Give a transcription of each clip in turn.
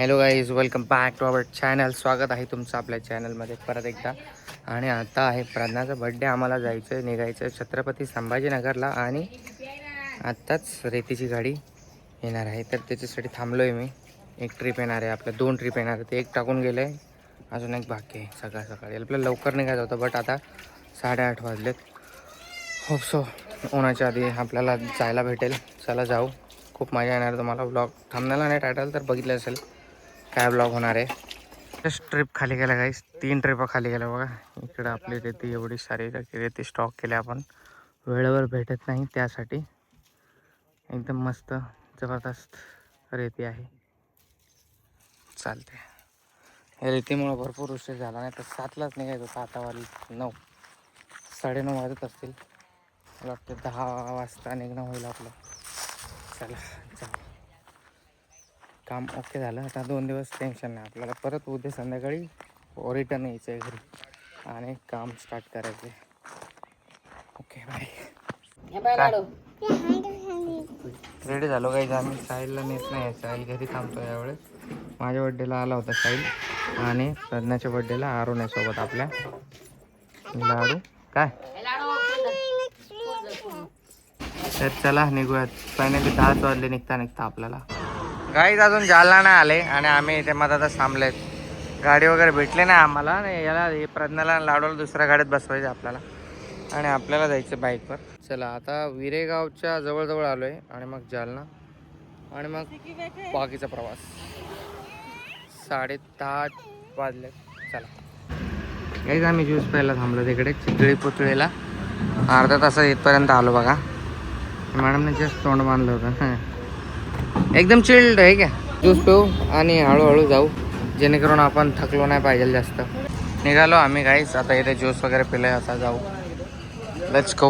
Hello guys, welcome back to our channel. स्वागत आहे तुमचं आपल्या चॅनलमध्ये परत एकदा. आणि आता आहे प्रज्ञाचा बड्डे. आम्हाला जायचं आहे, निघायचं आहे छत्रपती संभाजीनगरला. आणि आत्ताच रेतीची गाडी येणार आहे, तर त्याच्यासाठी थांबलो आहे मी. एक ट्रिप येणार आहे, आपल्या 2 ट्रिप येणार आहे. ते एक टाकून गेलं आहे, अजून एक बाकी आहे. सकाळी आपल्याला लवकर निघायचं होतं, बट आता 8:30 वाजलेत. होप सो उन्हाच्या आधी आपल्याला जायला भेटेल. चला जाऊ. खूप मजा येणार तुम्हाला. ब्लॉग थांबण्याला नाही टायटल तर बघितलं असेल काय ब्लॉग होणार आहे. जस्ट ट्रिप खाली गेला गाईस, 3 ट्रिपा खाली गेल्या बघा. इकडं आपली रेती एवढी सारी रेती स्टॉक केली आपण, वेळेवर भेटत नाही त्यासाठी. एकदम मस्त जबरदस्त रेती आहे, चालते. या रेतीमुळं भरपूर उशीर झाला, नाही तर 7लाच निघायचं होतं. आता वाजले 9, 9:30 वाजत असतील. मला वाटतं 10 वाजता निघणं होईल आपलं. चला जाऊ. काम ओके झालं. आता 2 दिवस टेन्शन नाही आपल्याला. परत उद्या संध्याकाळी रिटर्न यायचं आहे घरी आणि काम स्टार्ट करायचं आहे. Okay bye. रेडी झालो काही. आम्ही साहिलला नेत नाही, साहिल घरी थांबतो यावेळेस. माझ्या बड्डेला आला होता साहिल आणि प्रज्ञाच्या बड्डेला आरुण सोबत आपल्या. लाडू काय तर चला निघूयात. फायनली 10 वाजले निघता आपल्याला. गाईज अजून जालना नाही आले आणि आम्ही इथे मधातच थांबलेत. गाडी वगैरे भेटली नाही आम्हाला. याला प्रज्ञाला लाडूला दुसऱ्या गाडीत बसवायचं आपल्याला आणि आपल्याला जायचं बाईकवर. चला आता विरेगावच्या जवळ आलो आहे आणि मग जालना आणि मग बाकीचा प्रवास. 10:30 वाजले. चला गाईज आम्ही ज्यूस प्यायला थांबलो तिकडे चितळी पुतळीला. अर्धा तास इथपर्यंत आलो बघा. मॅडमने जस्ट तोंड बांधलं होतं. एकदम चिल्ड आहे क्या. ज्यूस पिऊ आणि हळूहळू जाऊ, जेणेकरून आपण थकलो नाही पाहिजे जास्त. निघालो आम्ही गाईस. आता इथे ज्यूस वगैरे पिलंय, आता जाऊ. लेट्स गो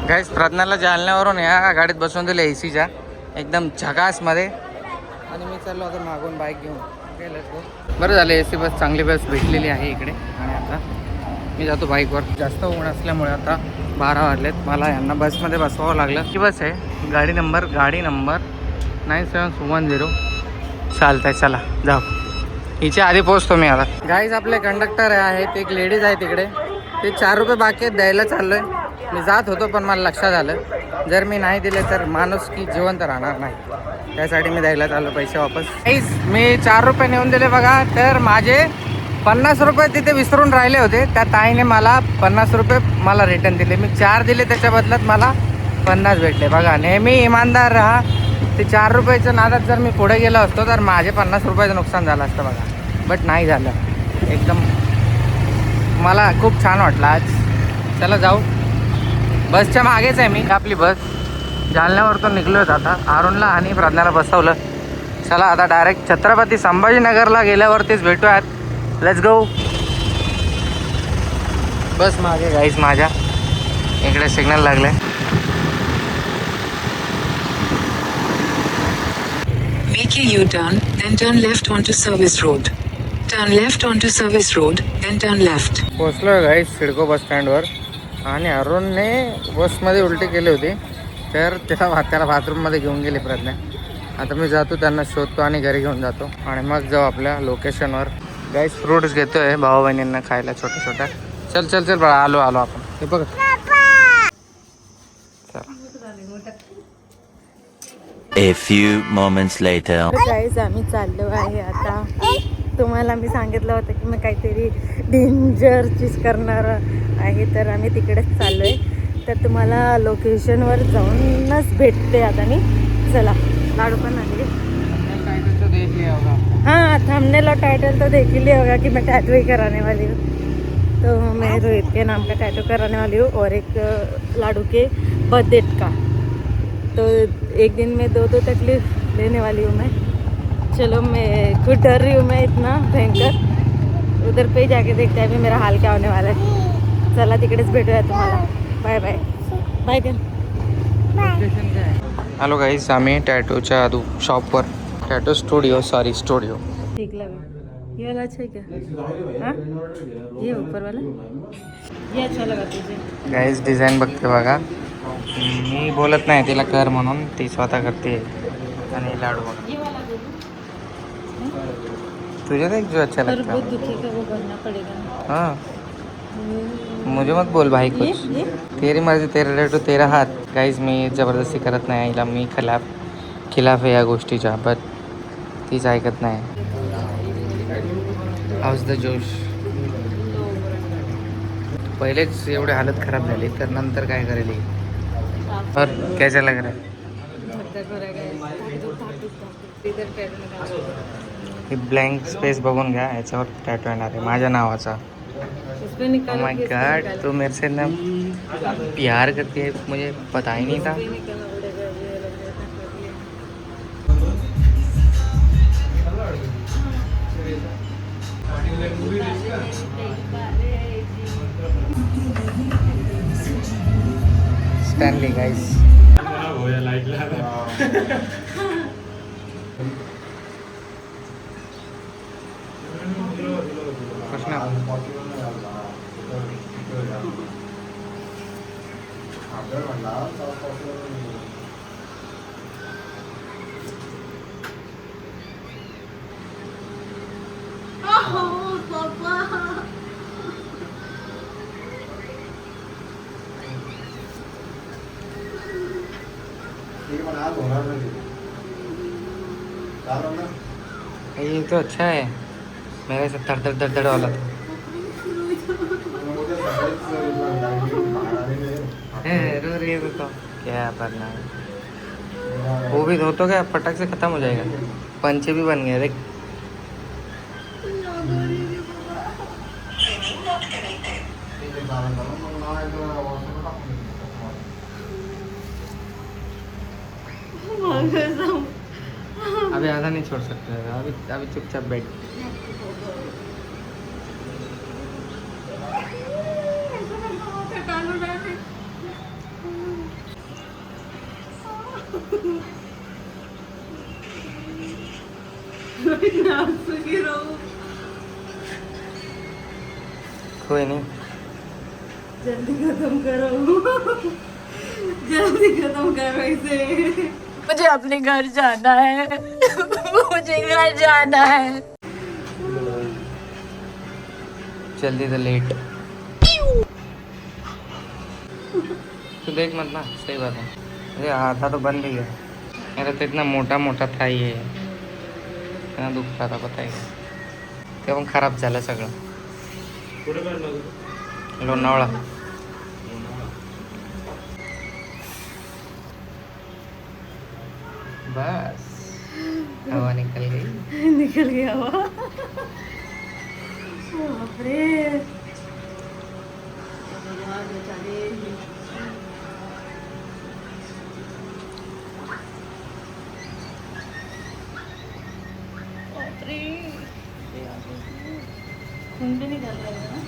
गाईस. प्रज्ञाला जालन्यावरून या गाडीत बसवून दिलं एसीच्या एकदम झकासमध्ये आणि मी चाललो आता मागून बाईक घेऊन. Okay let's go. बरं झालं एसी बस, चांगली बस भेटलेली आहे इकडे. आणि आता मी जातो बाईकवर. जास्त ऊन असल्यामुळे आता 12 वाजलेत. मला यांना बसमध्ये बसवावं लागलं. ही बस आहे, गाडी नंबर 9710. चालतंय चला जाऊ. हिच्या आधी पोहोचतो मी आता. गाईज आपले कंडक्टर आहेत, एक लेडीज आहे तिकडे. ते 4 रुपये बाकी आहेत द्यायला चाललोय. मी जात होतो पण मला लक्षात आलं जर मी नाही दिले तर माणूस की जिवंत राहणार नाही. त्यासाठी मी द्यायला चाललो पैसे वापस. गाईज मी 4 रुपये नेऊन दिले बघा. तर माझे 50 रुपये तिथे विसरून राहिले होते. त्या ताईने मला 50 रुपये मला रिटर्न दिले. मी 4 दिले, त्याच्या बदल्यात मला 50 भेटले. बघा नेहमी इमानदार राहा. ते 4 रुपयाच्या नादात जर मी पुढे गेलो असतो तर माझे 50 रुपयाचं नुकसान झालं असतं बघा. बट नाही झालं. एकदम मला खूप छान वाटलं आज. चला जाऊ. बसच्या मागेच आहे मी. आपली बस जालन्यावरतून निघलो होतो. आता अरुणला आणि प्रज्ञाला बसवलं. चला आता डायरेक्ट छत्रपती संभाजीनगरला गेल्यावरतीच भेटूयात. Let's go. बस मागे गाईस माझ्या. इकडे सिग्नल लागले. Make a U-turn, then turn left onto Service Road. Turn left onto Service Road, then turn left. पोचलो गाईस सिडको बस स्टँडवर. आणि अरुणने बसमध्ये उलटी केली होती, तर त्याला बाथरूममध्ये घेऊन गेली प्रज्ञा. आता मी जातो, त्यांना शोधतो आणि घरी घेऊन जातो आणि मग जाऊ आपल्या लोकेशनवर. गाईस फ्रूट्स घेतोय भाऊ बहिणींना खायला छोट्या. चल बाळा, आलो आपण. हे बघ A few moments later. Guys आम्ही चाललो आहे आता. तुम्हाला मी सांगितलं होतं की मी काहीतरी डेंजर चीज करणार आहे, तर आम्ही तिकडेच चाललो आहे. तर तुम्हाला लोकेशनवर जाऊनच भेटते आता मी. चला लाडू पण आले. हाँ थंबनेल और टाइटल तो देख ही लिया होगा कि मैं टैटू ही कराने वाली हूँ. तो मैं रोहित के नाम का टैटू कराने वाली हूँ और एक लाडू के बर्थडे का. तो एक दिन में 2 तकलीफ लेने वाली हूँ मैं. चलो मैं खुद डर रही हूँ मैं इतना भयंकर. उधर पे ही जाके देखते हैं अभी मेरा हाल क्या होने वाला है. चला तिकडेच भेटूया तुम्हाला. बाय बाय बाय कर. हॅलो गाईस, आम्ही टॅटूच्या शॉपवर. टॅटू स्टुडिओ ठीक लगा. ये वाला अच्छा है क्या? हाँ ये ऊपर वाला ये अच्छा लगा तुझे. गाईस डिझाईन बघते बघा. मी बोलत नाही तिला कर म्हणून, ती स्वतः करते. आणि लाडू बघा. तुझे देख जो अच्छा लगता तरबूज है। दिखेगा वो भरना पड़ेगा ना। हाँ मुझे मत बोल भाई ये कुछ. ये तेरी मर्जी तेरा रेटू तेरा हात. गाईज मी जबरदस्ती करत नाही आईला. मी खिलाफ आहे या गोष्टीच्या. बट तीच ऐकत नाही. हाऊस द जोश. पहिलेच एवढी हालत खराब झाली तर नंतर काय करेल ही? और कैसा लग रहा है? ही ब्लँक स्पेस बघून घ्या. याच्यावर टॅटू येणार आहे माझ्या नावाचा. Oh my God, तू मेरे से ना प्यार करती है, मुझे पता ही नहीं था. स्टॅनली गाईस. ये तो अच्छा है. मेरे से धड़ धड़ धड़ धड़ वाला था. रो रही है तो क्या करना है. वो भी धो तो क्या फटक से खत्म हो जाएगा. पंचे भी बन गए देख. अभी आधा नहीं छोड़ सकते. अभी अभी चुपचाप बैठ. कोई नहीं. जल्दी खत्म करो. जल्दी खत्म करो इसे. मुझे अपने घर जाना है. मुझे घर जाना है. जल्दी तो लेट. तू देख मत ना. सही बात है. अरे आधा तो बन भी गया. मेरा तो इतना मोटा मोठा था ये. इतना दुख रहा था पता है. तेव्हा खराब झालं सगळं. लोणावळा. बस हवा निकल गई. निकल गया हवा. बाप रे. खून भी निकल रहा है ना.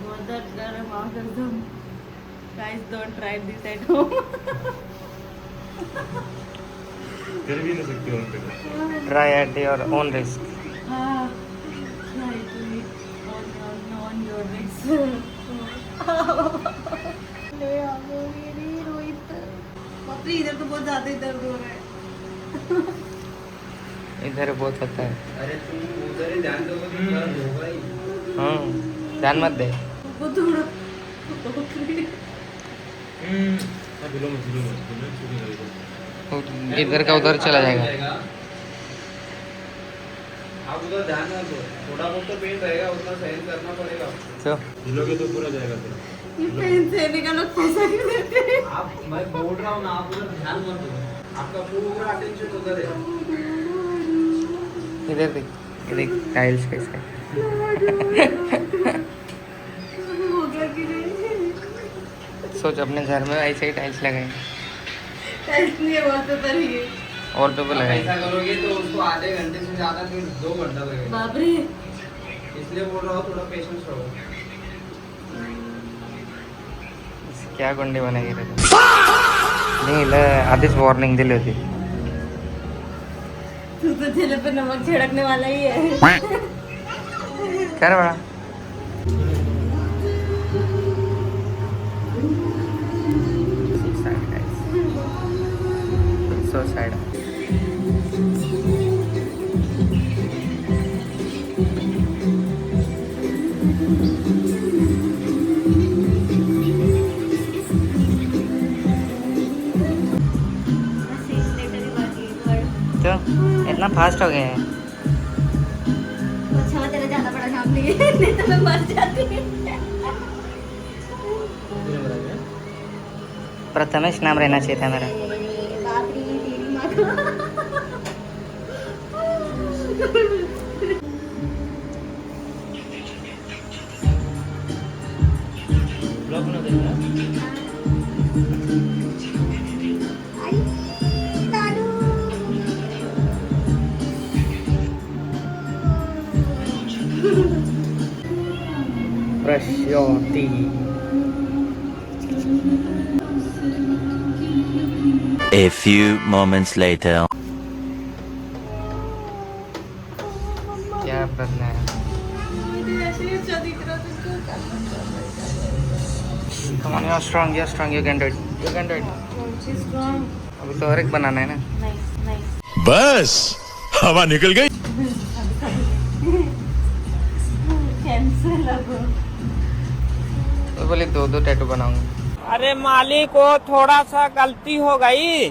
बहुत दर्द कर रहा है माँ कसम. Guys, don't try this at home. कर भी नहीं सकते उन पे. Try at your own risk. हाँ, try to eat on your risk. ले आओ मेरी रोहित. बाप रे इधर तो बहुत ज्यादा ही दर्द हो रहा है. इधर बहुत होता है. अरे तू उधर ही ध्यान दो तो दर्द होगा ही. ध्यान मत दे. वो थोड़ा इधर का उधर चला जाएगा. आप उधर ध्यान ना दो. थोड़ा बहुत तो पेन रहेगा उतना सहन करना पड़ेगा. तो हिलोगे तो पूरा जाएगा फिर. ये पेन से निकालो पैसा क्यों देते हैं? आप मैं बोल रहा हूँ ना आप उधर ध्यान मत दो. आपका पूरा अटेंशन उधर है. इधर देख. ये देख टाइल्स कैसे. हो गया कि नहीं? सोच अपने घर में ऐसे ही टाइल्स लगाए. टेस्ट नहीं है वॉलपेपर ही है. और पे लगाए. ऐसा करोगे तो उसको आधे घंटे से ज्यादा फिर 2 घंटा लगेगा. बाप रे. इसलिए बोल रहा हूँ थोड़ा पेशेंस रहो. क्या गुंडी बनाई रे. नाही हिला आधीच वॉर्निंग दिली होती. तू तो चेहरे पे नमक छिड़कने वाला ही है. कर बड़ा. So sad. तो इतना फास्ट हो गया है. अच्छा तेरा ज्यादा बड़ा नाम नहीं है, नहीं तो मैं मर जाती. प्रथमेश नाम रहना चाहिए था मेरा. बाप रे तेरी माँ का. आई, दादू. प्रश्योती. A few moments later. क्या करना है? Come on, you're strong, you're strong, you can do it. You can do it. She's strong. अभी तो और एक बनाना है ना. Nice. बस हवा निकल गई. Cancel अब. तो बोले 2 टैटू बनाऊंगा. अरे मालिक को थोड़ा सा गलती हो गई.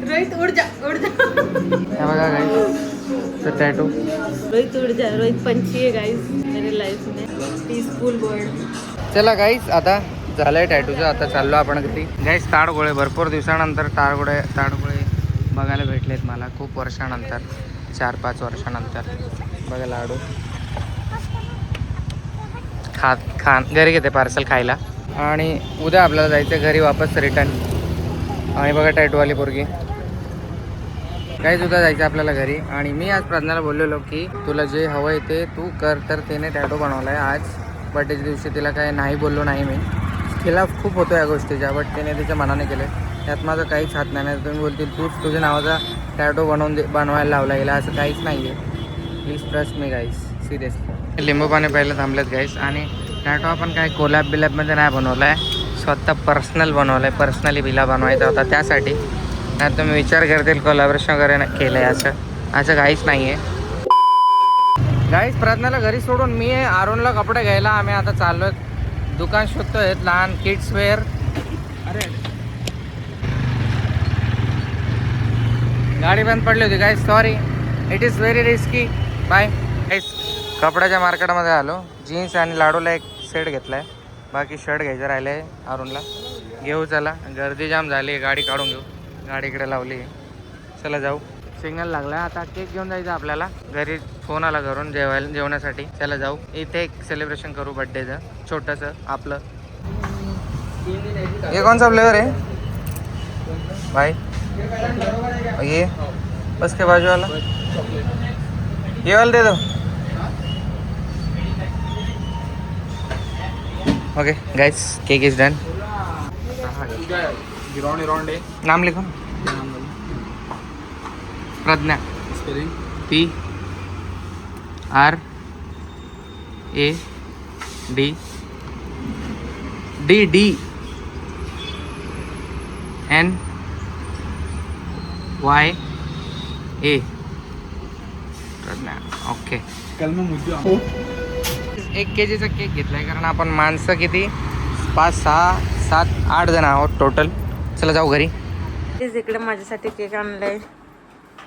रोहित उड़ जा. हे बघा गाईस, तो टॅटू. रोहित उड़ जा. रोहित पंछी है गाइस मेरे लाइफ में. Peaceful bird. चला गाईस, आता झालंय टॅटूचं. आता चाललो आपण किती गाईस. ताडगोळे भरपूर दिवसानंतर ताडगोळे बघायला भेटलेत मला, खूप वर्षानंतर, 4-5 वर्षानंतर. बघा लाडू घरी घेते पार्सल खायला. आणि उद्या आपल्याला जायचं घरी वापस रिटर्न. आणि बघा टॅटूवाली पोरगी. काहीच उद्या जायचं आपल्याला घरी. आणि मी आज प्रज्ञाला बोललेलो की तुला जे हवं आहे ते तू कर. तर तिने टॅटू बनवला आहे आज बड्डेच्या दिवशी. तिला काय नाही बोललो नाही मी. तिला खूप होतो या गोष्टीच्या, बट तिने तिच्या मनाने केले. त्यात माझं काहीच हात नाही. तुम्ही बोलतील तूच तुझ्या नावाचा टॅटू बनवायला लावला गेला, असं काहीच नाही आहे. Please trust me guys, seriously. लिंबू पाणी प्यायला थांबलेत गाईस. आणि टॅटू आपण काय कोलॅब बिलॅबमध्ये नाही बनवला आहे, स्वतः पर्सनल बनवलं आहे. पर्सनली बिला बनवायचा होता त्यासाठी. नाही तुम्ही विचार करतील कोलॅबरेशन वगैरे केलं आहे, असं काहीच नाही आहे गाईस. प्रज्ञाला घरी सोडून मी अरुणला कपडे घ्यायला आम्ही आता चाललो आहे. दुकान शोधतोय लहान किड्स वेअर. अरे गाडी बंद पडली होती guys, sorry. It is very risky. Bye guys. कपड्याच्या मार्केटमध्ये आलो. जीन्स आणि लाडूला एक सेट घेतला आहे. बाकी शर्ट घ्यायचं राहिलं आहे अरुणला. घेऊ चला. गर्दी जाम झाली आहे, गाडी काढून घेऊ. गाडी इकडे लावली आहे. चला जाऊ. सिग्नल लागला. आता केक घेऊन जायचं आपल्याला घरी. फोन आला घरून जेवण्यासाठी. चला जाऊ. इथे एक सेलिब्रेशन करू बड्डेचं छोटंसं आपलं. ये कौन सा फ्लेवर है भाई? ये बस के बाजू वाला, ये वाला दे दो. Okay guys, cake is done. नाम लिखो. प्रज्ञा. PRADDNYA. प्रज्ञा. ओके. 1 kgचा केक घेतलाय कारण आपण माणसं किती 5, 6, 7, 8 जण आहोत टोटल. चला जाऊ घरी. इकडे माझ्यासाठी केक आणलाय.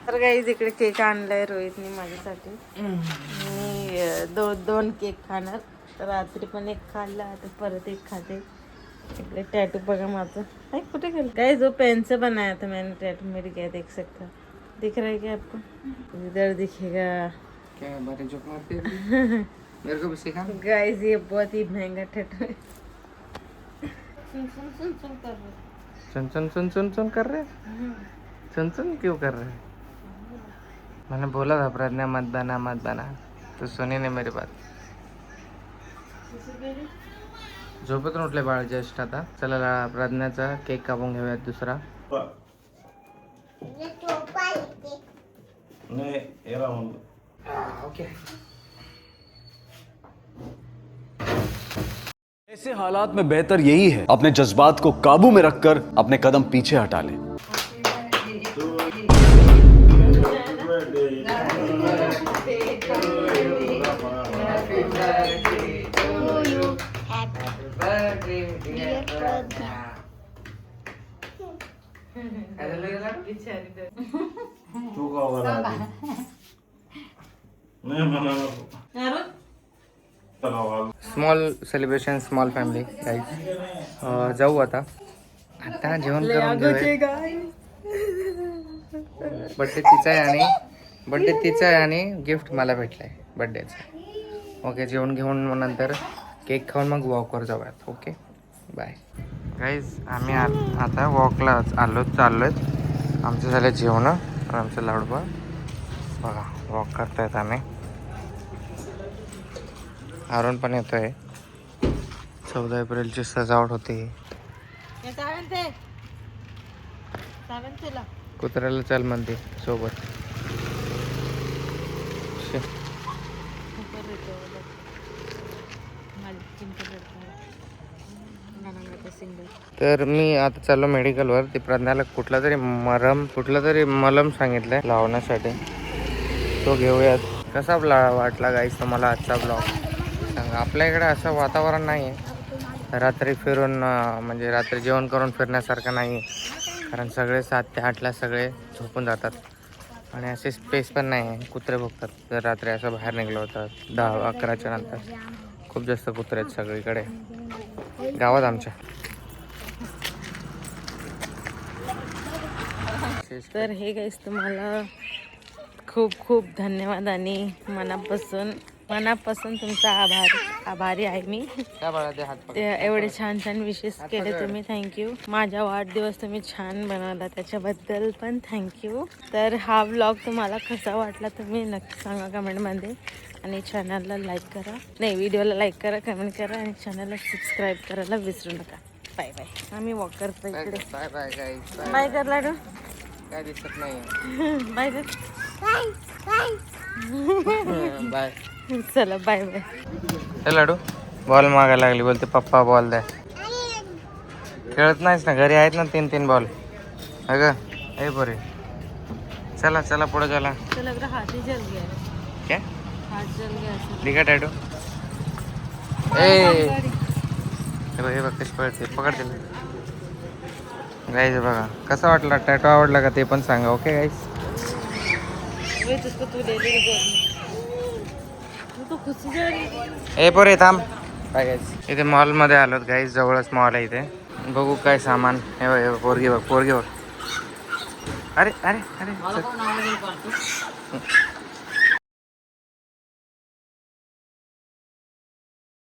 तर गाईज इकडे केक आणलाय रोहितने माझ्यासाठी. मी 2 केक खाणार. रात्री पण एक खाल्ला, आता परत एक खाते. इकडे टैटू बघा माझं. अरे कुठे गेलं गाइस? वो पेन से बनाया था मैंने टैटू. मेरी क्या देख सकता, दिख रहा है क्या आपको? इधर दिखेगा क्या बातें जोक मारते हो? मेरे को भी सिखा. गाइस ये बहुत ही महंगा टैटू है. सुन कर रहे. सुन कर रहे. सुन क्यों कर रहे? मैंने बोला था प्रज्ञा मत बना, तो सुनी नहीं मेरी बात. झोपेतून उठले बाळ जस्ट आता. चला प्रज्ञाचा केक कापून घेऊयात दुसरा. ओके. ऐसे हालात में बेहतर यही है अपने जज्बात को काबू में रखकर अपने कदम पीछे हटा ले। Small celebration small family guys. जाऊ आता जेवण करून बड्डे तिचा आहे आणि गिफ्ट मला भेटलाय बड्डेचं. ओके जेवण घेऊन मग नंतर केक खाऊन मग वॉकवर जाऊयात. Okay bye guys. आम्ही आता वॉकला चाललोय. आमचं झालं जेवण आणि आमचं लाडूबा बघा वॉक करतायत आम्ही. अरुण पण येतोय. 14 एप्रिलची सजावट होती. कुत्र्याला चल म्हणते सोबत. तर मी आता चाललो मेडिकलवर. ते प्रज्ञाला कुठला तरी मलम सांगितलंय लावण्यासाठी. तो घेऊयात. कसा वाटला गाईस तुम्हाला आजचा ब्लॉग सांगा. आपल्या इकडे असं वातावरण नाही आहे रात्री फिरून म्हणजे रात्री जेवण करून फिरण्यासारखं नाही आहे. कारण सगळे 7 ते 8ला सगळे झोपून जातात आणि असे स्पेस पण नाही आहे. कुत्रे भोगतात जर रात्री असं बाहेर निघलं होतं 10-11च्या नंतर. खूप जास्त कुत्रे आहेत सगळीकडे गावात आमच्या. तर हे गाईस तुम्हाला खूप खूप धन्यवाद आणि मनापासून तुमचा आभारी आहे मी. एवढे छान विशेष केले तुम्ही. थँक्यू. माझा वाढदिवस तुम्ही छान बनवला त्याच्याबद्दल पण थँक्यू. तर हा व्लॉग तुम्हाला कसा वाटला तुम्ही नक्की सांगा कमेंटमध्ये. आणि चॅनलला लाईक करा. व्हिडिओला लाईक करा, कमेंट करा आणि चॅनलला सबस्क्राईब करायला विसरू नका. Bye bye. आम्ही वॉक करतो इकडे. बाय बाय गाईस. बाय कर लाडू. काय दिसत नाही. बाय कर. बाय. चला बाय बाय. हे लाडू बॉल मागायला लागली. बोलते पप्पा बॉल द्या. खेळत नाहीस ना. घरी आहेत ना 3 बॉल. अगं हे बरे. चला चला पुढे चला. लग रहा हाथ ही जल गया. क्या हाथ जल गया. लिखा टॅटू. ए हे बघ कशी पडते. पकडते गाईज. बघा कसा वाटला टॅटू. आवडला का ते पण सांगा. Okay guys. ए पोरे थांब. काय गाईज इथे मॉलमध्ये आलोत गाईज. जवळच मॉल आहे इथे. बघू काय सामान. हे बघ पोरगी बघ. अरे अरे अरे